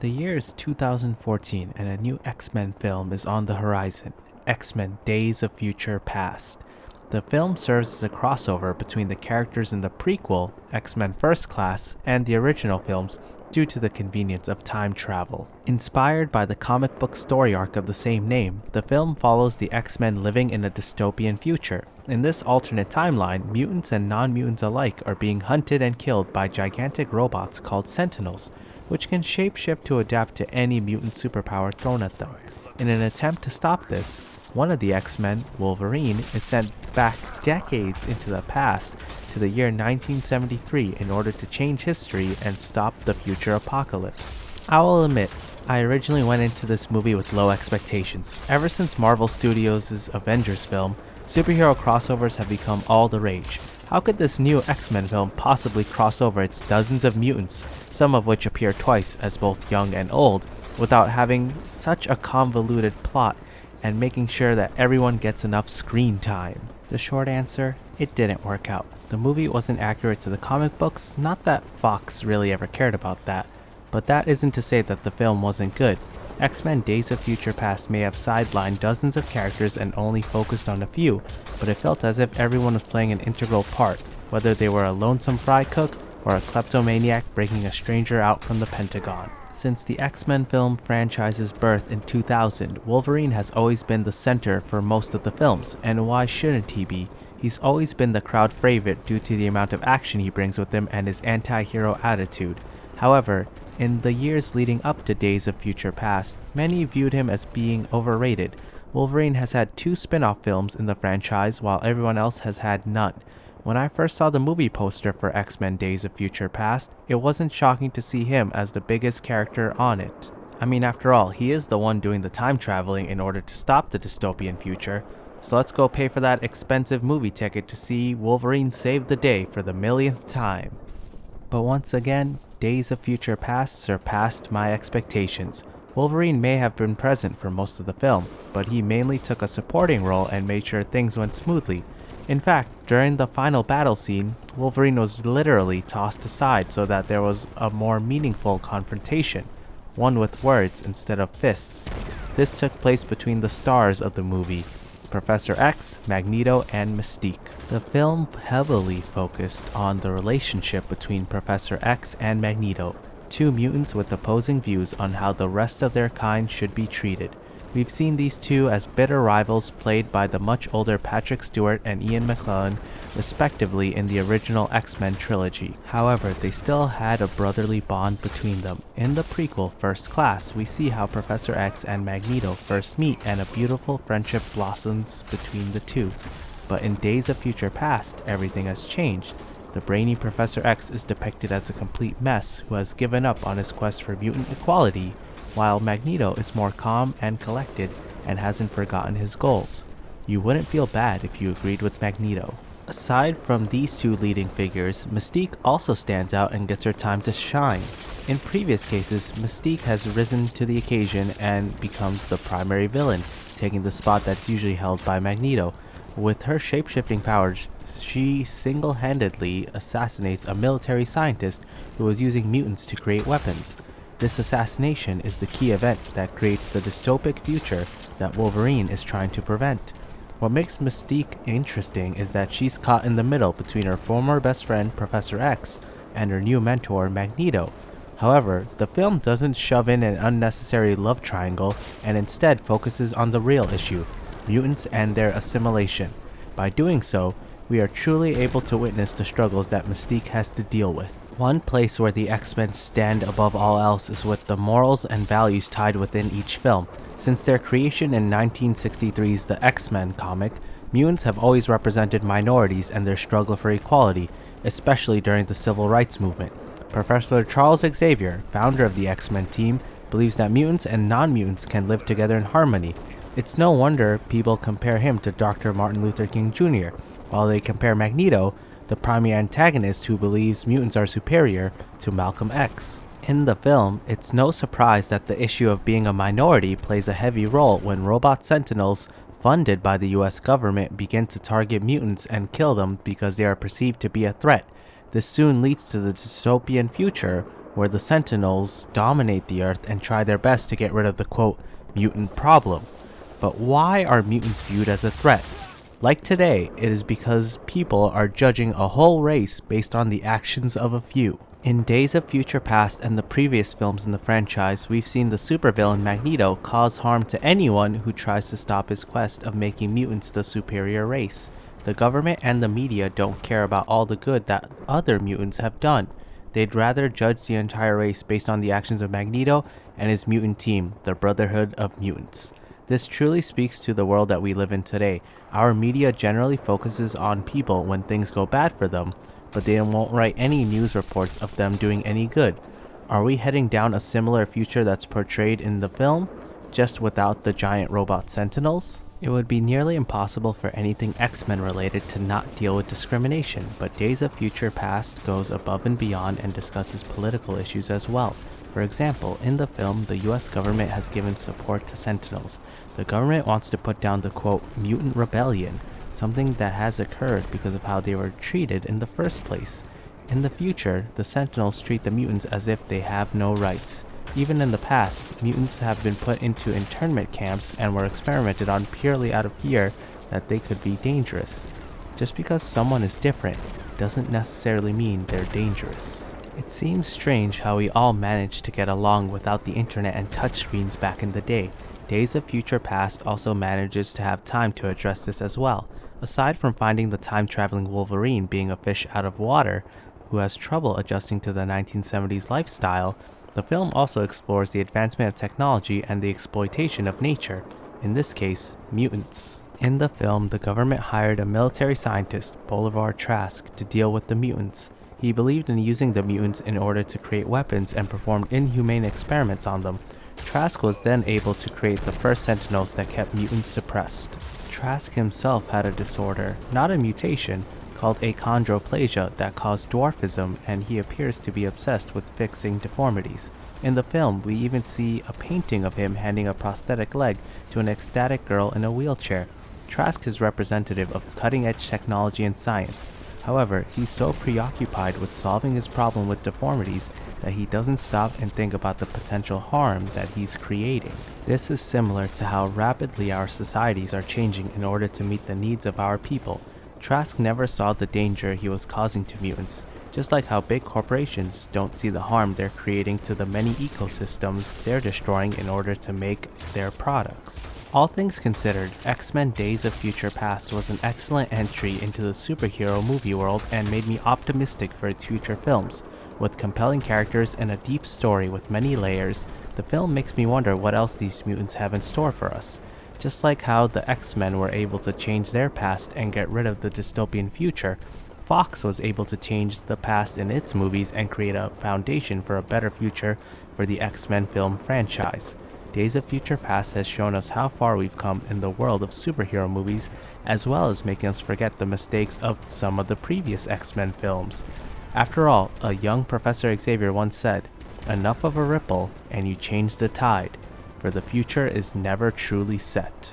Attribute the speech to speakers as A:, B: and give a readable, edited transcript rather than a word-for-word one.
A: The year is 2014 and a new X-Men film is on the horizon, X-Men Days of Future Past. The film serves as a crossover between the characters in the prequel, X-Men First Class, and the original films due to the convenience of time travel. Inspired by the comic book story arc of the same name, the film follows the X-Men living in a dystopian future. In this alternate timeline, mutants and non-mutants alike are being hunted and killed by gigantic robots called Sentinels, which can shapeshift to adapt to any mutant superpower thrown at them. In an attempt to stop this, one of the X-Men, Wolverine, is sent back decades into the past to the year 1973 in order to change history and stop the future apocalypse. I will admit, I originally went into this movie with low expectations. Ever since Marvel Studios' Avengers film, superhero crossovers have become all the rage. How could this new X-Men film possibly cross over its dozens of mutants, some of which appear twice as both young and old, without having such a convoluted plot and making sure that everyone gets enough screen time? The short answer, it didn't work out. The movie wasn't accurate to the comic books, not that Fox really ever cared about that, but that isn't to say that the film wasn't good. X-Men Days of Future Past may have sidelined dozens of characters and only focused on a few, but it felt as if everyone was playing an integral part, whether they were a lonesome fry cook or a kleptomaniac breaking a stranger out from the Pentagon. Since the X-Men film franchise's birth in 2000, Wolverine has always been the center for most of the films, and why shouldn't he be? He's always been the crowd favorite due to the amount of action he brings with him and his anti-hero attitude. However, in the years leading up to Days of Future Past, many viewed him as being overrated. Wolverine has had 2 spin-off films in the franchise while everyone else has had none. When I first saw the movie poster for X-Men Days of Future Past, it wasn't shocking to see him as the biggest character on it. I mean, after all, he is the one doing the time traveling in order to stop the dystopian future, so let's go pay for that expensive movie ticket to see Wolverine save the day for the millionth time. But once again, Days of Future Past surpassed my expectations. Wolverine may have been present for most of the film, but he mainly took a supporting role and made sure things went smoothly. In fact, during the final battle scene, Wolverine was literally tossed aside so that there was a more meaningful confrontation, one with words instead of fists. This took place between the stars of the movie, Professor X, Magneto, and Mystique. The film heavily focused on the relationship between Professor X and Magneto, 2 mutants with opposing views on how the rest of their kind should be treated. We've seen these two as bitter rivals played by the much older Patrick Stewart and Ian McKellen, respectively, in the original X-Men trilogy. However, they still had a brotherly bond between them. In the prequel First Class, we see how Professor X and Magneto first meet and a beautiful friendship blossoms between the two. But in Days of Future Past, everything has changed. The brainy Professor X is depicted as a complete mess who has given up on his quest for mutant equality, while Magneto is more calm and collected and hasn't forgotten his goals. You wouldn't feel bad if you agreed with Magneto. Aside from these 2 leading figures, Mystique also stands out and gets her time to shine. In previous cases, Mystique has risen to the occasion and becomes the primary villain, taking the spot that's usually held by Magneto. With her shape-shifting powers, she single-handedly assassinates a military scientist who was using mutants to create weapons. This assassination is the key event that creates the dystopic future that Wolverine is trying to prevent. What makes Mystique interesting is that she's caught in the middle between her former best friend Professor X and her new mentor Magneto. However, the film doesn't shove in an unnecessary love triangle and instead focuses on the real issue, mutants and their assimilation. By doing so, we are truly able to witness the struggles that Mystique has to deal with. One place where the X-Men stand above all else is with the morals and values tied within each film. Since their creation in 1963's The X-Men comic, mutants have always represented minorities and their struggle for equality, especially during the Civil Rights Movement. Professor Charles Xavier, founder of the X-Men team, believes that mutants and non-mutants can live together in harmony. It's no wonder people compare him to Dr. Martin Luther King Jr., while they compare Magneto, the primary antagonist who believes mutants are superior, to Malcolm X. In the film, it's no surprise that the issue of being a minority plays a heavy role when robot sentinels funded by the US government begin to target mutants and kill them because they are perceived to be a threat. This soon leads to the dystopian future where the Sentinels dominate the Earth and try their best to get rid of the quote, mutant problem. But why are mutants viewed as a threat? Like today, it is because people are judging a whole race based on the actions of a few. In Days of Future Past and the previous films in the franchise, we've seen the supervillain Magneto cause harm to anyone who tries to stop his quest of making mutants the superior race. The government and the media don't care about all the good that other mutants have done. They'd rather judge the entire race based on the actions of Magneto and his mutant team, the Brotherhood of Mutants. This truly speaks to the world that we live in today. Our media generally focuses on people when things go bad for them, but they won't write any news reports of them doing any good. Are we heading down a similar future that's portrayed in the film, just without the giant robot Sentinels? It would be nearly impossible for anything X-Men related to not deal with discrimination, but Days of Future Past goes above and beyond and discusses political issues as well. For example, in the film, the US government has given support to Sentinels. The government wants to put down the quote, mutant rebellion, something that has occurred because of how they were treated in the first place. In the future, the Sentinels treat the mutants as if they have no rights. Even in the past, mutants have been put into internment camps and were experimented on purely out of fear that they could be dangerous. Just because someone is different doesn't necessarily mean they're dangerous. It seems strange how we all managed to get along without the internet and touchscreens back in the day. Days of Future Past also manages to have time to address this as well. Aside from finding the time-traveling Wolverine being a fish out of water who has trouble adjusting to the 1970s lifestyle, the film also explores the advancement of technology and the exploitation of nature, in this case, mutants. In the film, the government hired a military scientist, Bolivar Trask, to deal with the mutants. He believed in using the mutants in order to create weapons and performed inhumane experiments on them. Trask was then able to create the first Sentinels that kept mutants suppressed. Trask himself had a disorder, not a mutation, called achondroplasia that caused dwarfism, and he appears to be obsessed with fixing deformities. In the film, we even see a painting of him handing a prosthetic leg to an ecstatic girl in a wheelchair. Trask is representative of cutting-edge technology and science. However, he's so preoccupied with solving his problem with deformities that he doesn't stop and think about the potential harm that he's creating. This is similar to how rapidly our societies are changing in order to meet the needs of our people. Trask never saw the danger he was causing to mutants, just like how big corporations don't see the harm they're creating to the many ecosystems they're destroying in order to make their products. All things considered, X-Men Days of Future Past was an excellent entry into the superhero movie world and made me optimistic for its future films. With compelling characters and a deep story with many layers, the film makes me wonder what else these mutants have in store for us. Just like how the X-Men were able to change their past and get rid of the dystopian future, Fox was able to change the past in its movies and create a foundation for a better future for the X-Men film franchise. Days of Future Past has shown us how far we've come in the world of superhero movies, as well as making us forget the mistakes of some of the previous X-Men films. After all, a young Professor Xavier once said, "Enough of a ripple and you change the tide, for the future is never truly set."